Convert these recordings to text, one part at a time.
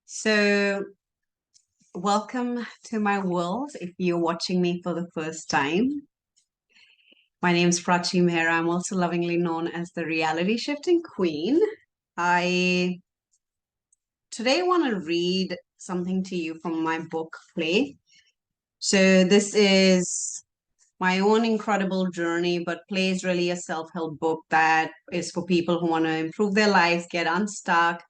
So, welcome to my world. If you're watching me for the first time, my name is Prachi Mehra. I'm also lovingly known as the reality shifting queen. I today want to read something to you from my book, Play. So, this is my own incredible journey, but Play is really a self help book that is for people who want to improve their lives, get unstuck,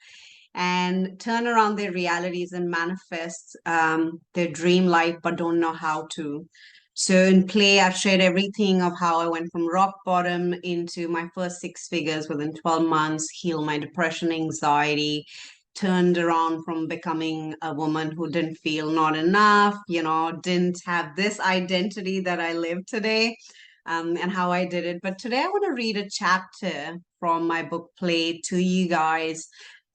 and turn around their realities and manifest their dream life, but don't know how to. So in Play, I've shared everything of how I went from rock bottom into my first six figures within 12 months, healed my depression, anxiety, turned around from becoming a woman who didn't feel not enough, didn't have this identity that I live today, and how I did it. But today I want to read a chapter from my book Play to you guys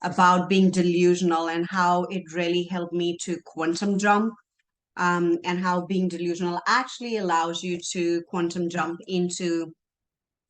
about being delusional and how it really helped me to quantum jump, and how being delusional actually allows you to quantum jump into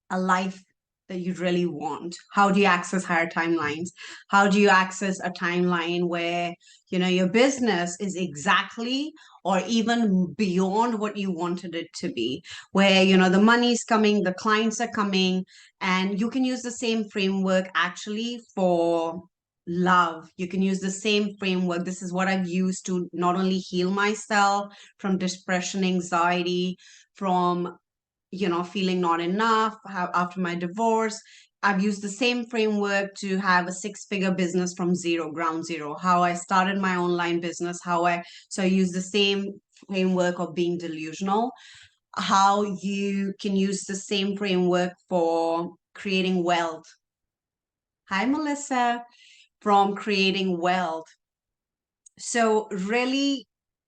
a life that you really want. How do you access higher timelines? How do you access a timeline where, your business is exactly or even beyond what you wanted it to be, where, the money's coming, the clients are coming, and you can use the same framework actually for love. You can use the same framework. This is what I've used to not only heal myself from depression, anxiety, from feeling not enough after my divorce. I've used the same framework to have a six-figure business from zero, ground zero, how I started my online business, so I use the same framework of being delusional, how you can use the same framework for creating wealth. Hi, Melissa, from creating wealth. So really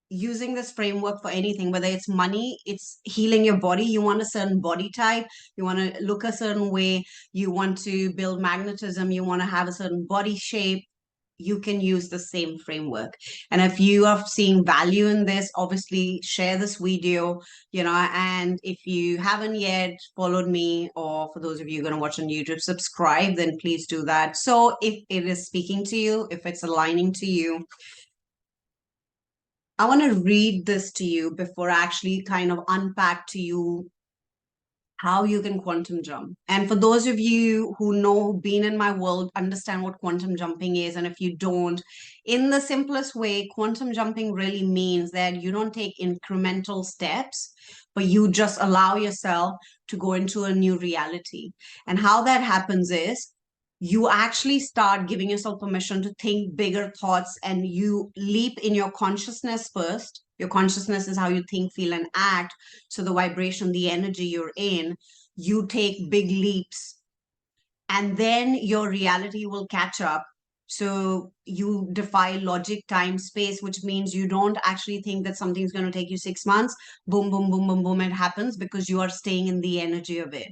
using this framework for anything, whether it's money, it's healing your body. You want a certain body type, you want to look a certain way, you want to build magnetism, you want to have a certain body shape. You can use the same framework. And if you are seeing value in this, obviously share this video, and if you haven't yet followed me, or for those of you going to watch on YouTube, subscribe, then please do that. So if it is speaking to you, if it's aligning to you, I want to read this to you before I actually kind of unpack to you how you can quantum jump. And for those of you who know, been in my world, understand what quantum jumping is. And if you don't, in the simplest way, quantum jumping really means that you don't take incremental steps, but you just allow yourself to go into a new reality. And how that happens is you actually start giving yourself permission to think bigger thoughts, and you leap in your consciousness first. Your consciousness is how you think, feel, and act. So the vibration, the energy you're in, you take big leaps, and then your reality will catch up. So you defy logic, time, space, which means you don't actually think that something's going to take you 6 months. Boom, boom, boom, boom, boom, it happens because you are staying in the energy of it.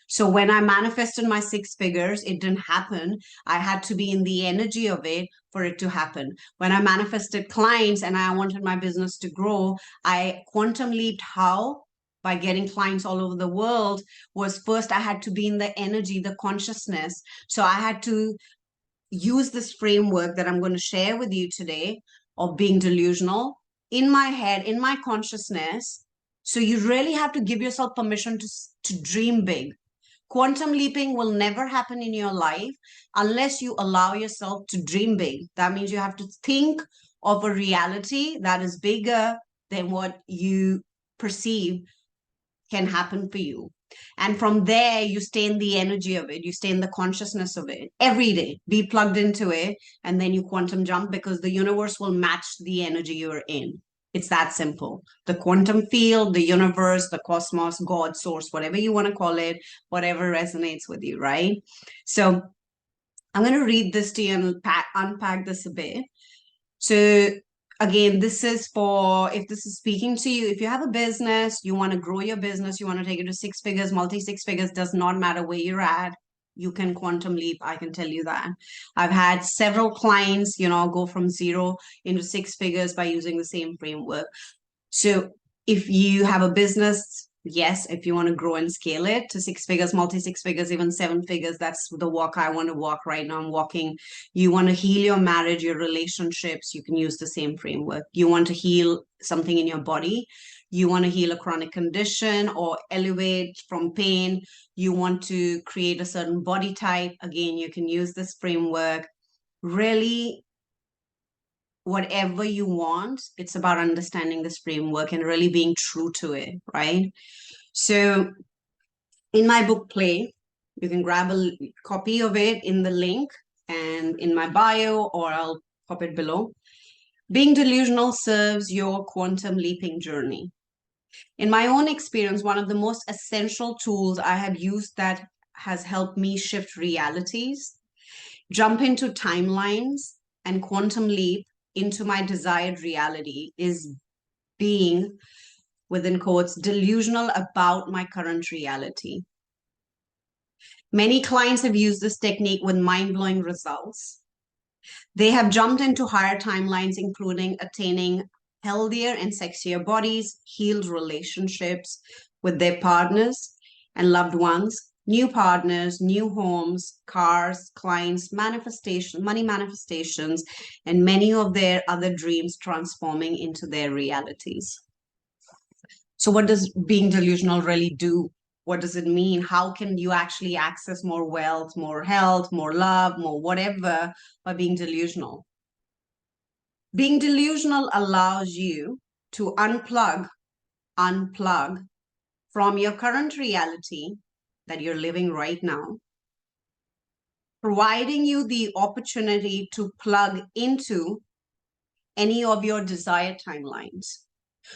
So when I manifested my six figures, it didn't happen. I had to be in the energy of it for it to happen. When I manifested clients and I wanted my business to grow, I quantum leaped how? By getting clients all over the world. Was first I had to be in the energy, the consciousness. So I had to use this framework that I'm going to share with you today of being delusional in my head, in my consciousness. So you really have to give yourself permission to dream big. Quantum leaping will never happen in your life unless you allow yourself to dream big. That means you have to think of a reality that is bigger than what you perceive can happen for you. And from there, you stay in the energy of it, you stay in the consciousness of it every day, be plugged into it, and then you quantum jump because the universe will match the energy you're in. It's that simple. The quantum field, the universe, the cosmos, God, source, whatever you want to call it, whatever resonates with you, right? So I'm going to read this to you and unpack this a bit. So again, this is for, if this is speaking to you, if you have a business, you want to grow your business, you want to take it to six figures, multi six figures, does not matter where you're at. You can quantum leap. I can tell you that. I've had several clients, go from zero into six figures by using the same framework. So if you have a business, Yes, if you want to grow and scale it to six figures, multi six figures, even seven figures, that's the walk I want to walk right now. I'm walking. You want to heal your marriage, your relationships, you can use the same framework. You want to heal something in your body, you want to heal a chronic condition or elevate from pain, you want to create a certain body type, again, you can use this framework. Really, whatever you want, it's about understanding this framework and really being true to it, right? So, in my book Play, you can grab a copy of it in the link and in my bio, or I'll pop it below. Being delusional serves your quantum leaping journey. In my own experience, one of the most essential tools I have used that has helped me shift realities, jump into timelines, and quantum leap into my desired reality is being, within quotes, delusional about my current reality. Many clients have used this technique with mind-blowing results. They have jumped into higher timelines, including attaining healthier and sexier bodies, healed relationships with their partners and loved ones, new partners, new homes, cars, clients, manifestation, money manifestations, and many of their other dreams transforming into their realities. So, what does being delusional really do? What does it mean? How can you actually access more wealth, more health, more love, more whatever by being delusional? Being delusional allows you to unplug from your current reality that you're living right now, providing you the opportunity to plug into any of your desired timelines.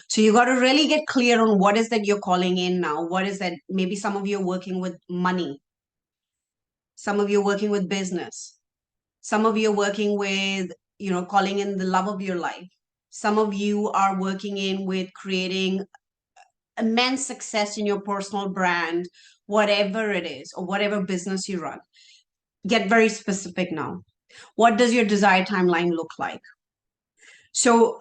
So you got to really get clear on what is that you're calling in now. What is that? Maybe some of you are working with money. Some of you are working with business. Some of you are working with, calling in the love of your life. Some of you are working in with creating immense success in your personal brand, whatever it is, or whatever business you run. Get very specific now. What does your desired timeline look like? So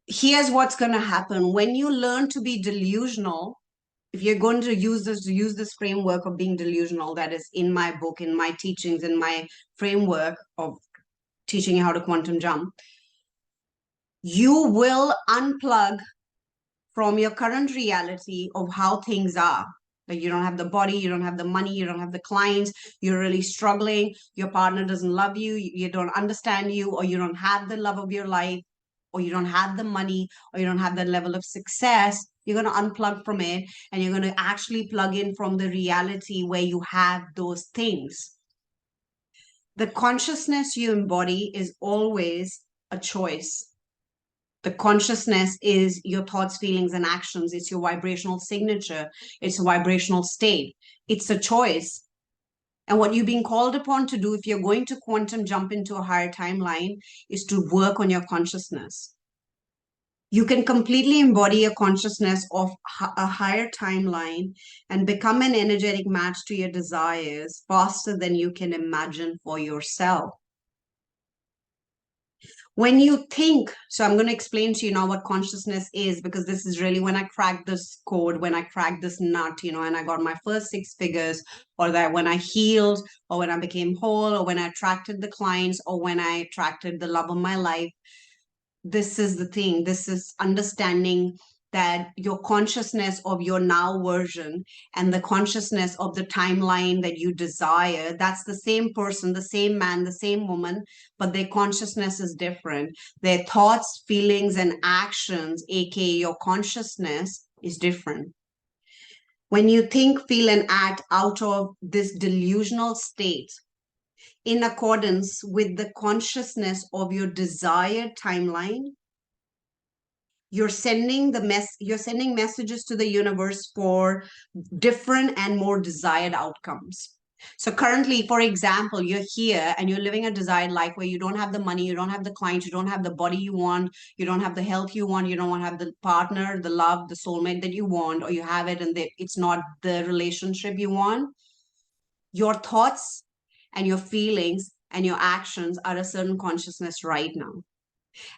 here's what's going to happen when you learn to be delusional. If you're going to use this framework of being delusional that is in my book, in my teachings, in my framework of teaching you how to quantum jump, you will unplug from your current reality of how things are. Like, you don't have the body, you don't have the money, you don't have the clients, you're really struggling, your partner doesn't love you, you don't understand you, or you don't have the love of your life, or you don't have the money, or you don't have that level of success. You're going to unplug from it, and you're going to actually plug in from the reality where you have those things. The consciousness you embody is always a choice. The consciousness is your thoughts, feelings, and actions. It's your vibrational signature. It's a vibrational state. It's a choice. And what you're being called upon to do if you're going to quantum jump into a higher timeline is to work on your consciousness. You can completely embody a consciousness of a higher timeline and become an energetic match to your desires faster than you can imagine for yourself. When you think, so I'm going to explain to you now what consciousness is, because this is really when I cracked this code, when I cracked this nut, and I got my first six figures, or that when I healed, or when I became whole, or when I attracted the clients, or when I attracted the love of my life. This is the thing. This is understanding that your consciousness of your now version and the consciousness of the timeline that you desire, that's the same person, the same man, the same woman, but their consciousness is different. Their thoughts, feelings, and actions, aka your consciousness, is different. When you think, feel, and act out of this delusional state, in accordance with the consciousness of your desired timeline, you're sending messages to the universe for different and more desired outcomes. So currently, for example, you're here and you're living a desired life where you don't have the money, you don't have the clients, you don't have the body you want, you don't have the health you want, you don't have the partner, the love, the soulmate that you want, or you have it and it's not the relationship you want. Your thoughts and your feelings and your actions are a certain consciousness right now.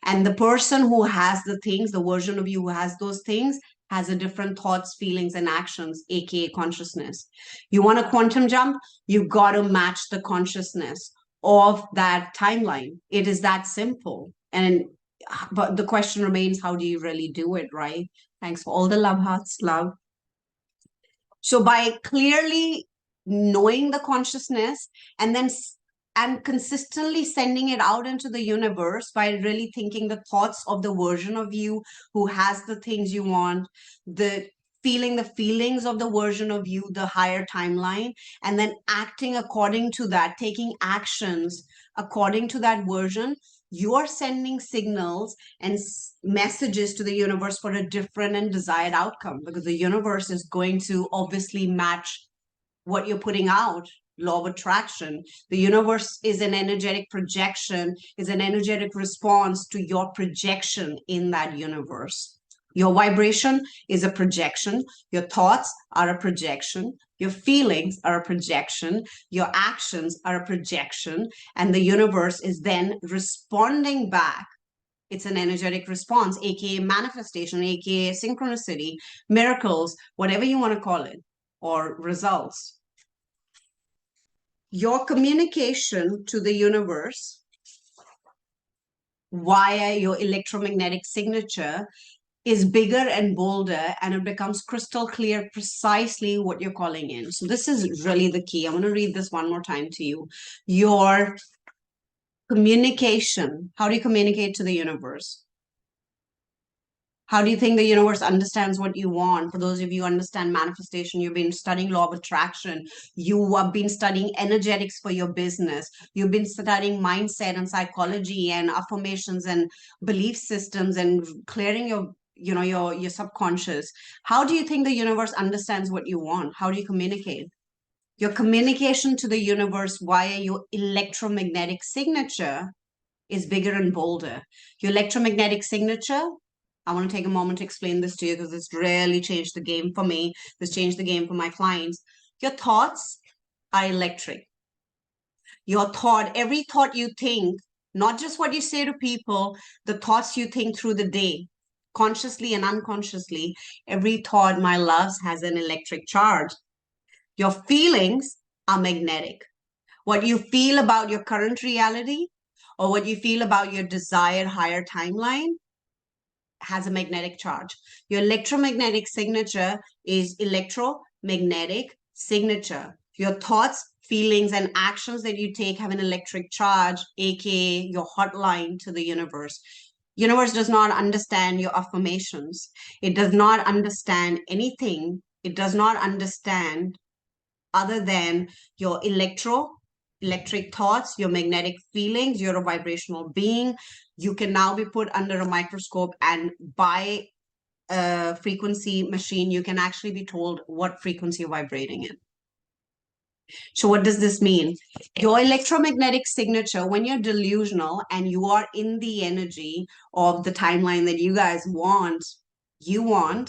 And the person who has the things, the version of you who has those things, has a different thoughts, feelings, and actions, aka consciousness. You want a quantum jump, you got to match the consciousness of that timeline. It is that simple. And but the question remains, how do you really do it, right? Thanks for all the love hearts, love. So by clearly knowing the consciousness and then and consistently sending it out into the universe by really thinking the thoughts of the version of you who has the things you want, the feeling the feelings of the version of you, the higher timeline, and then acting according to that, taking actions according to that version, you are sending signals and messages to the universe for a different and desired outcome, because the universe is going to obviously match what you're putting out. Law of attraction. The universe is an energetic projection, is an energetic response to your projection in that universe. Your vibration is a projection. Your thoughts are a projection. Your feelings are a projection. Your actions are a projection. And the universe is then responding back. It's an energetic response, aka manifestation, aka synchronicity, miracles, whatever you want to call it, or results. Your communication to the universe via your electromagnetic signature is bigger and bolder, and it becomes crystal clear precisely what you're calling in. So this is really the key. I'm going to read this one more time to you. Your communication. How do you communicate to the universe? How do you think the universe understands what you want? For those of you who understand manifestation, you've been studying law of attraction. You have been studying energetics for your business. You've been studying mindset and psychology and affirmations and belief systems and clearing your subconscious. How do you think the universe understands what you want? How do you communicate? Your communication to the universe via your electromagnetic signature is bigger and bolder. Your electromagnetic signature, I want to take a moment to explain this to you because it's really changed the game for me. This changed the game for my clients. Your thoughts are electric. Your thought, every thought you think, not just what you say to people, the thoughts you think through the day, consciously and unconsciously, every thought, my loves, has an electric charge. Your feelings are magnetic. What you feel about your current reality or what you feel about your desired higher timeline has a magnetic charge. Your electromagnetic signature is electromagnetic signature. Your thoughts, feelings, and actions that you take have an electric charge, aka your hotline to the universe. Universe does not understand your affirmations. It does not understand anything. It does not understand other than your electric thoughts, your magnetic feelings. You're a vibrational being. You can now be put under a microscope, and by a frequency machine, you can actually be told what frequency you're vibrating in. So what does this mean? Your electromagnetic signature, when you're delusional and you are in the energy of the timeline that you guys want, your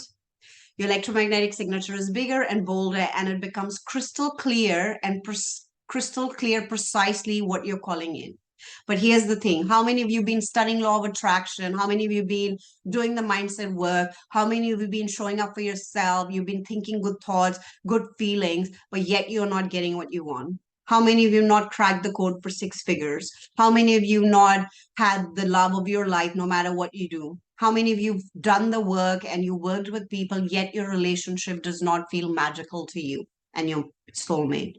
electromagnetic signature is bigger and bolder, and it becomes crystal clear and crystal clear precisely what you're calling in. But here's the thing. How many of you have been studying law of attraction? How many of you have been doing the mindset work? How many of you have been showing up for yourself? You've been thinking good thoughts, good feelings, but yet you're not getting what you want? How many of you have not cracked the code for 6 figures? How many of you have not had the love of your life no matter what you do? How many of you have done the work and you worked with people, yet your relationship does not feel magical to you and your soulmate?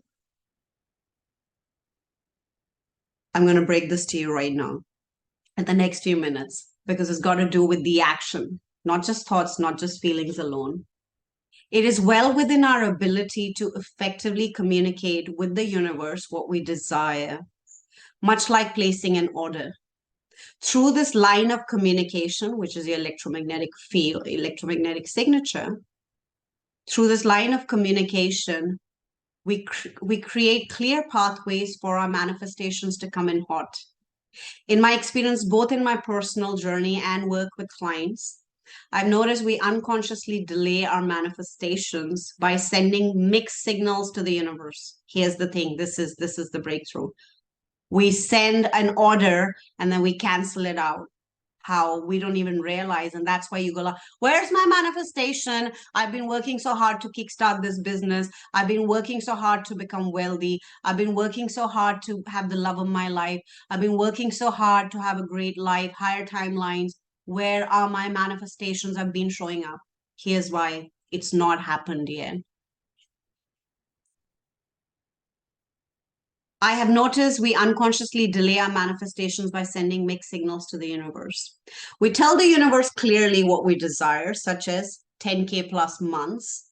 I'm going to break this to you right now in the next few minutes, because it's got to do with the action, not just thoughts, not just feelings alone. It is well within our ability to effectively communicate with the universe what we desire, much like placing an order. Through this line of communication, which is your electromagnetic field, electromagnetic signature, through this line of communication, we create clear pathways for our manifestations to come in hot. In my experience, both in my personal journey and work with clients, I've noticed we unconsciously delay our manifestations by sending mixed signals to the universe. Here's the thing. This is the breakthrough. We send an order and then we cancel it out. how we don't even realize. And that's why you go like, where's my manifestation? I've been working so hard to kickstart this business. I've been working so hard to become wealthy. I've been working so hard to have the love of my life. I've been working so hard to have a great life, higher timelines. Where are my manifestations? I've been showing up. Here's why it's not happened yet. I have noticed we unconsciously delay our manifestations by sending mixed signals to the universe. We tell the universe clearly what we desire, such as 10K plus months,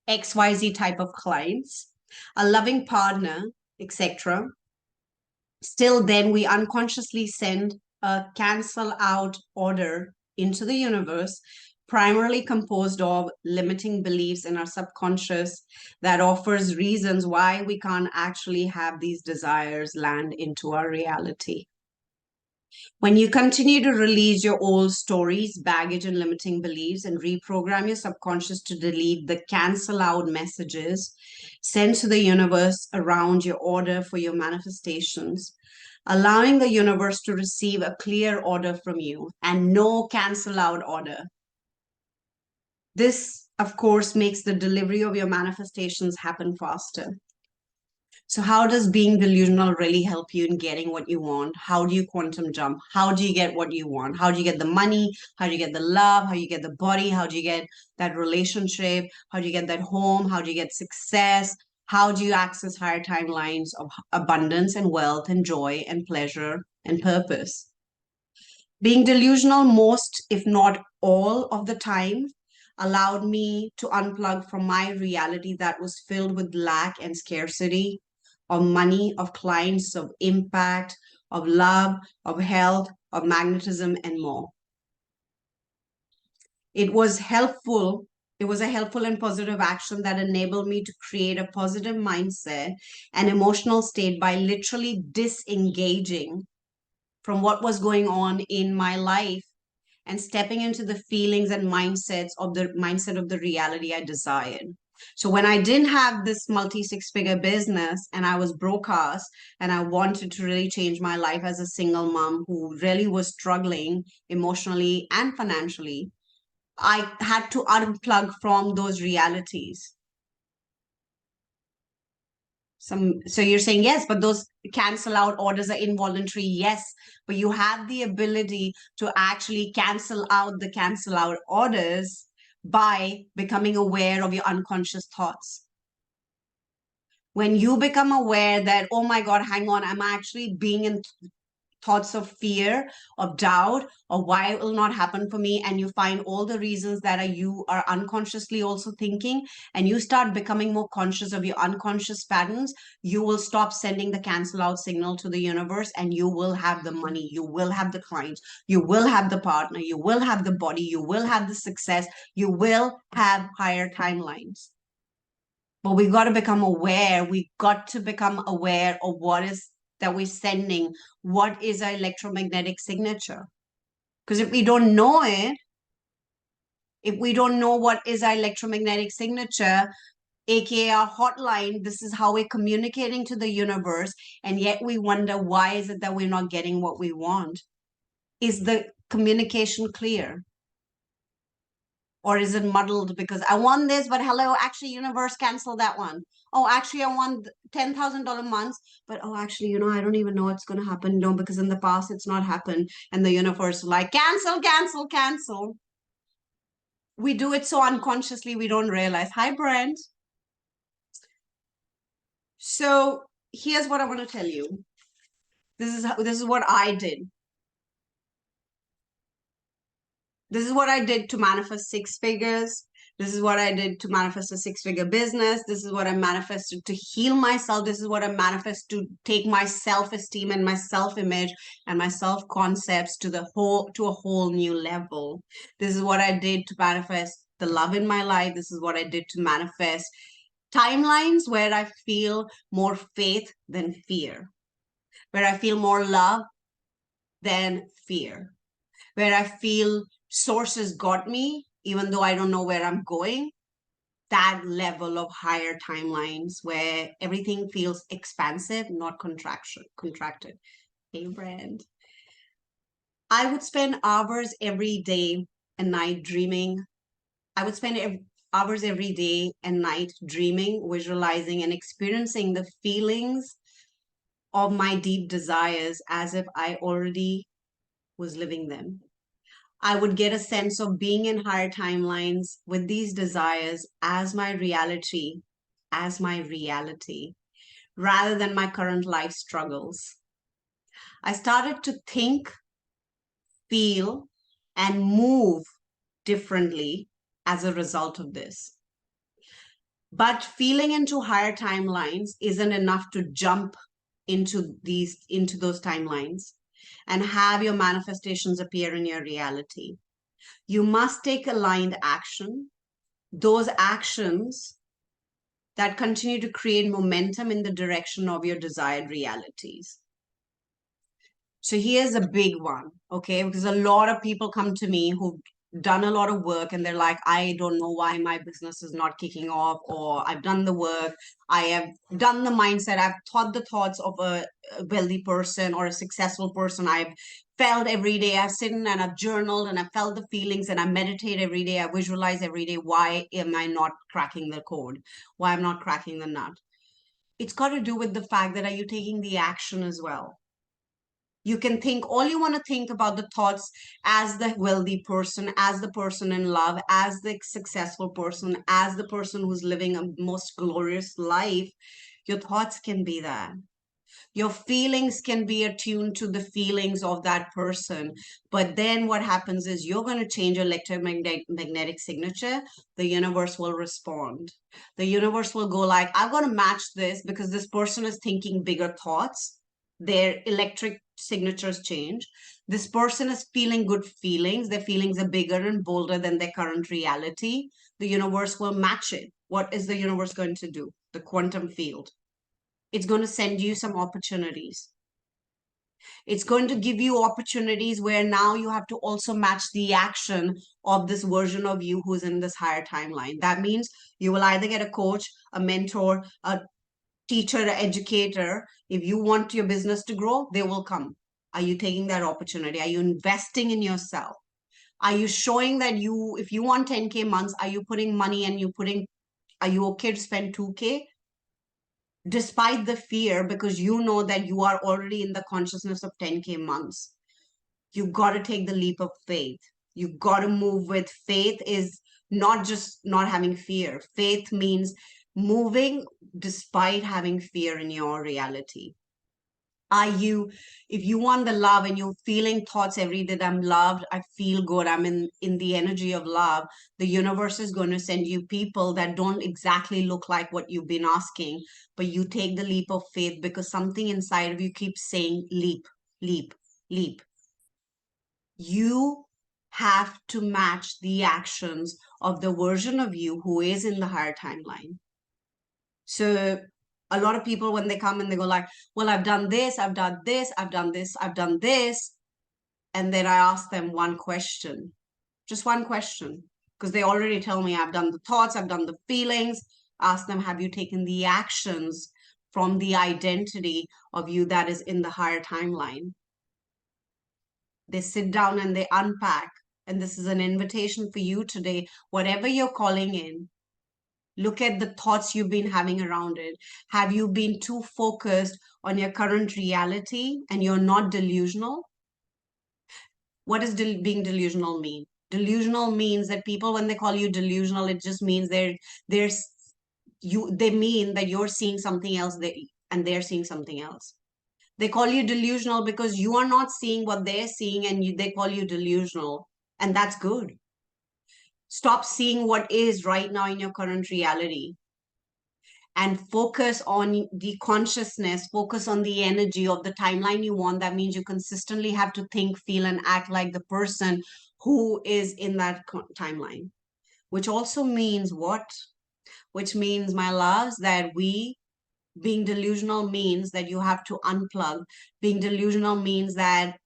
XYZ type of clients, a loving partner, etc. Still, then we unconsciously send a cancel out order into the universe, primarily composed of limiting beliefs in our subconscious that offers reasons why we can't actually have these desires land into our reality. When you continue to release your old stories, baggage, and limiting beliefs and reprogram your subconscious to delete the cancel out messages sent to the universe around your order for your manifestations, allowing the universe to receive a clear order from you and no cancel out order. This, of course, makes the delivery of your manifestations happen faster. So, how does being delusional really help you in getting what you want? How do you quantum jump? How do you get what you want? How do you get the money? How do you get the love? How do you get the body? How do you get that relationship? How do you get that home? How do you get success? How do you access higher timelines of abundance and wealth and joy and pleasure and purpose? Being delusional most, if not all of the time, allowed me to unplug from my reality that was filled with lack and scarcity of money, of clients, of impact, of love, of health, of magnetism, and more. It was helpful. It was a helpful and positive action that enabled me to create a positive mindset and emotional state by literally disengaging from what was going on in my life and stepping into the feelings and mindset of the reality I desired. So when I didn't have this multi six figure business and I was broadcast and I wanted to really change my life as a single mom who really was struggling emotionally and financially, I had to unplug from those realities. So you're saying yes, but those cancel out orders are involuntary. Yes, but you have the ability to actually cancel out the cancel out orders by becoming aware of your unconscious thoughts. When you become aware that, oh my God, hang on, I'm actually being in thoughts of fear, of doubt, or why it will not happen for me, and you find all the reasons that you are unconsciously also thinking, and you start becoming more conscious of your unconscious patterns, you will stop sending the cancel out signal to the universe, and you will have the money, you will have the clients, you will have the partner, you will have the body, you will have the success, you will have higher timelines. But we got to become aware. We got to become aware of what is that we're sending. What is our electromagnetic signature? Because if we don't know it, if we don't know what is our electromagnetic signature, aka our hotline, this is how we're communicating to the universe, and yet we wonder why is it that we're not getting what we want? Is the communication clear? Or is it muddled because I want this, but hello, actually, universe, cancel that one. Oh, actually, I want $10,000 months, but oh, actually, I don't even know what's going to happen. No, because in the past it's not happened, and the universe is like cancel, cancel, cancel. We do it so unconsciously we don't realize. Hi, Brent. So here's what I want to tell you. This is what I did. This is what I did to manifest six figures. This is what I did to manifest a six-figure business. This is what I manifested to heal myself. This is what I manifest to take my self-esteem and my self-image and my self-concepts to a whole new level. This is what I did to manifest the love in my life. This is what I did to manifest timelines where I feel more faith than fear, where I feel more love than fear, where I feel sources got me, even though I don't know where I'm going. That level of higher timelines where everything feels expansive, not contracted. Hey, Brand. I would spend hours every day and night dreaming. I would spend hours every day and night dreaming, visualizing, and experiencing the feelings of my deep desires as if I already was living them. I would get a sense of being in higher timelines with these desires as my reality, rather than my current life struggles. I started to think, feel, and move differently as a result of this. But feeling into higher timelines isn't enough to jump into those timelines and have your manifestations appear in your reality. You must take aligned action, those actions that continue to create momentum in the direction of your desired realities. So here's a big one, okay? Because a lot of people come to me who've done a lot of work and they're like, I don't know why my business is not kicking off, or I've done the work, I have done the mindset, I've thought the thoughts of a wealthy person or a successful person, I've felt every day, I've sitting and I've journaled and I've felt the feelings and I meditate every day, I visualize every day. Why am I not cracking the code? Why I'm not cracking the nut? It's got to do with the fact that are you taking the action as well? You can think all you want to think about the thoughts as the wealthy person, as the person in love, as the successful person, as the person who's living a most glorious life. Your thoughts can be that. Your feelings can be attuned to the feelings of that person. But then what happens is you're going to change your electromagnetic signature. The universe will respond. The universe will go like, I'm going to match this because this person is thinking bigger thoughts. Their electric signatures change. This person is feeling good feelings. Their feelings are bigger and bolder than their current reality. The universe will match it. What is the universe going to do? The quantum field. It's going to send you some opportunities. It's going to give you opportunities where now you have to also match the action of this version of you who's in this higher timeline. That means you will either get a coach, a mentor, a teacher, an educator. If you want your business to grow, they will come. Are you taking that opportunity? Are you investing in yourself? Are you showing that if you want 10K months, are you putting money and are you okay to spend 2K? Despite the fear, because you know that you are already in the consciousness of 10K months. You got to take the leap of faith. You got to move with faith. Is not just not having fear. Faith means moving despite having fear in your reality. If you want the love and you're feeling thoughts every day that I'm loved, I feel good, I'm in the energy of love, the universe is going to send you people that don't exactly look like what you've been asking, but you take the leap of faith because something inside of you keeps saying leap, leap, leap. You have to match the actions of the version of you who is in the higher timeline. So a lot of people, when they come and they go like, well, I've done this, I've done this, I've done this, I've done this. And then I ask them one question, just one question, because they already tell me I've done the thoughts, I've done the feelings. Ask them, have you taken the actions from the identity of you that is in the higher timeline? They sit down and they unpack. And this is an invitation for you today, whatever you're calling in. Look at the thoughts you've been having around it. Have you been too focused on your current reality and you're not delusional? What does being delusional mean? Delusional means that people, when they call you delusional, it just means they mean that you're seeing something else and they're seeing something else. They call you delusional because you are not seeing what they're seeing and they call you delusional. And that's good. Stop seeing what is right now in your current reality and focus on the consciousness, focus on the energy of the timeline you want. That means you consistently have to think, feel, and act like the person who is in that timeline, which also means what? Which means, my loves, that being delusional means that you have to unplug. Being delusional means that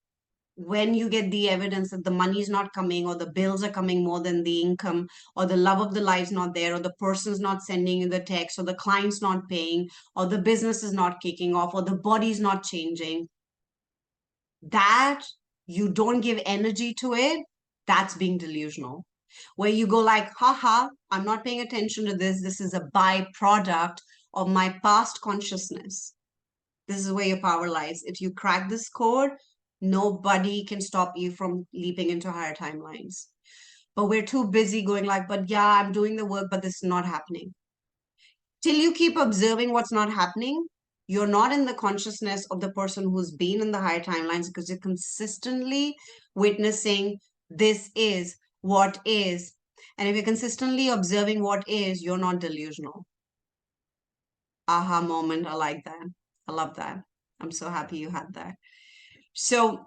when you get the evidence that the money is not coming, or the bills are coming more than the income, or the love of the life's not there, or the person's not sending you the text, or the client's not paying, or the business is not kicking off, or the body's not changing, that you don't give energy to it, that's being delusional. Where you go like, haha, I'm not paying attention to this. This is a byproduct of my past consciousness. This is where your power lies. If you crack this code, nobody can stop you from leaping into higher timelines. But we're too busy going like, but yeah, I'm doing the work, but this is not happening. Till you keep observing what's not happening, you're not in the consciousness of the person who's been in the higher timelines, because you're consistently witnessing this is what is. And if you're consistently observing what is, you're not delusional. Aha moment. I like that. I love that. I'm so happy you had that. So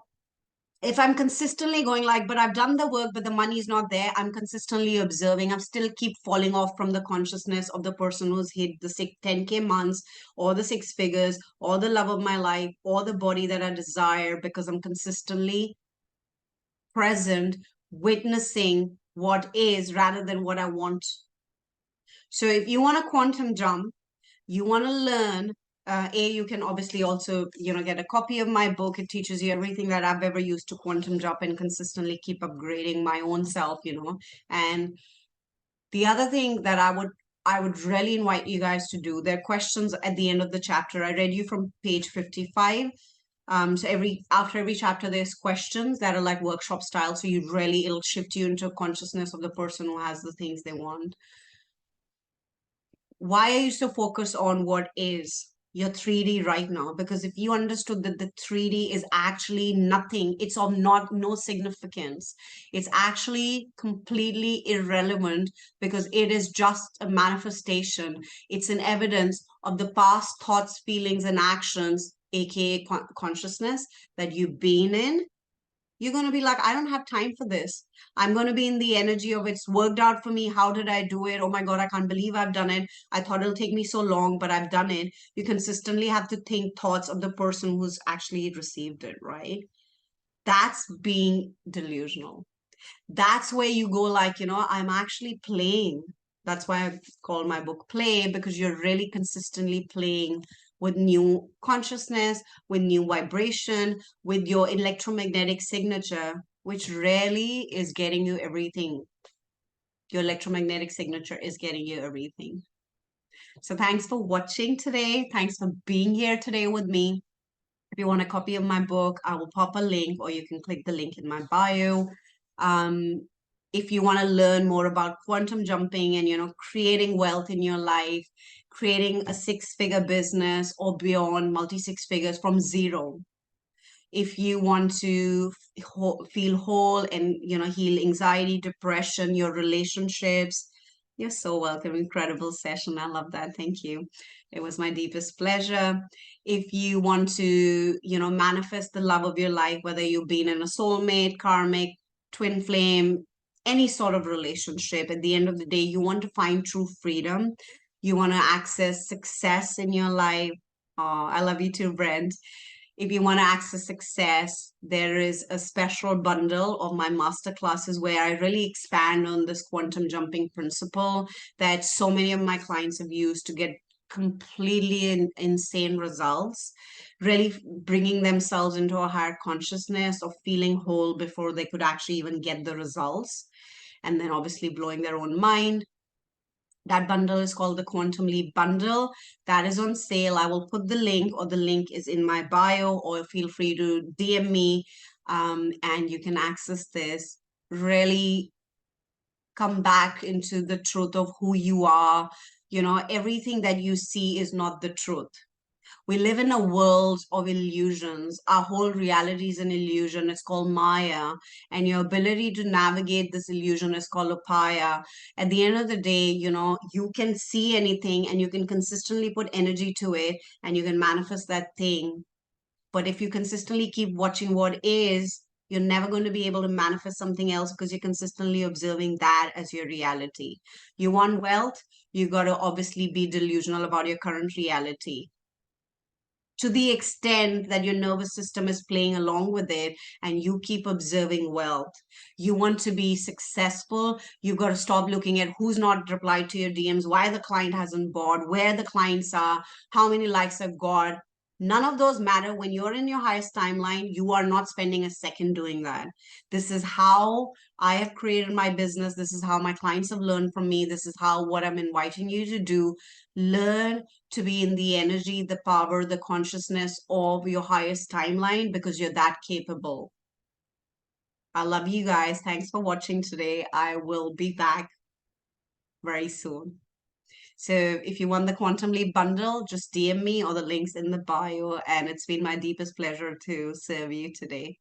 if I'm consistently going like, but I've done the work, but the money is not there, I'm consistently observing, I'm still keep falling off from the consciousness of the person who's hit the 10K months or the 6 figures or the love of my life or the body that I desire, because I'm consistently present, witnessing what is rather than what I want. So if you want a quantum jump, you want to learn, you can obviously also, get a copy of my book. It teaches you everything that I've ever used to quantum jump and consistently keep upgrading my own self, And the other thing that I would really invite you guys to do, there are questions at the end of the chapter. I read you from page 55. So after every chapter, there's questions that are like workshop style. So it'll shift you into consciousness of the person who has the things they want. Why are you so focused on what is your 3D right now? Because if you understood that the 3D is actually nothing, it's of no significance. It's actually completely irrelevant, because it is just a manifestation. It's an evidence of the past thoughts, feelings, and actions, aka consciousness, that you've been in. You're going to be like, I don't have time for this. I'm going to be in the energy of it's worked out for me. How did I do it? Oh my God, I can't believe I've done it. I thought it'll take me so long, but I've done it. You consistently have to think thoughts of the person who's actually received it, right? That's being delusional. That's where you go like, I'm actually playing. That's why I call my book Play, because you're really consistently playing with new consciousness, with new vibration, with your electromagnetic signature, which really is getting you everything. Your electromagnetic signature is getting you everything. So thanks for watching today. Thanks for being here today with me. If you want a copy of my book, I will pop a link, or you can click the link in my bio. If you want to learn more about quantum jumping and creating wealth in your life, creating a 6-figure business or beyond, multi 6 figures from zero. If you want to feel whole and heal anxiety, depression, your relationships, you're so welcome. Incredible session. I love that. Thank you. It was my deepest pleasure. If you want to manifest the love of your life, whether you've been in a soulmate, karmic, twin flame, any sort of relationship, at the end of the day, you want to find true freedom. You want to access success in your life. Oh, I love you too, Brent. If you want to access success, there is a special bundle of my master classes where I really expand on this quantum jumping principle that so many of my clients have used to get completely insane results, really bringing themselves into a higher consciousness of feeling whole before they could actually even get the results. And then obviously blowing their own mind. That bundle is called the Quantum Leap Bundle. That is on sale. I will put the link, or the link is in my bio, or feel free to DM me, and you can access this. Really come back into the truth of who you are. Everything that you see is not the truth. We live in a world of illusions. Our whole reality is an illusion. It's called Maya. And your ability to navigate this illusion is called Upaya. At the end of the day, you can see anything and you can consistently put energy to it and you can manifest that thing. But if you consistently keep watching what is, you're never going to be able to manifest something else, because you're consistently observing that as your reality. You want wealth, you got to obviously be delusional about your current reality, to the extent that your nervous system is playing along with it and you keep observing wealth. You want to be successful, you've got to stop looking at who's not replied to your DMs, why the client hasn't bought, where the clients are, how many likes I've got. None of those matter. When you're in your highest timeline, you are not spending a second doing that. This is how I have created my business. This is how my clients have learned from me. This is how what I'm inviting you to do. Learn to be in the energy, the power, the consciousness of your highest timeline because you're that capable. I love you guys. Thanks for watching today. I will be back very soon. So if you want the Quantum Leap bundle, just DM me or the links in the bio. And it's been my deepest pleasure to serve you today.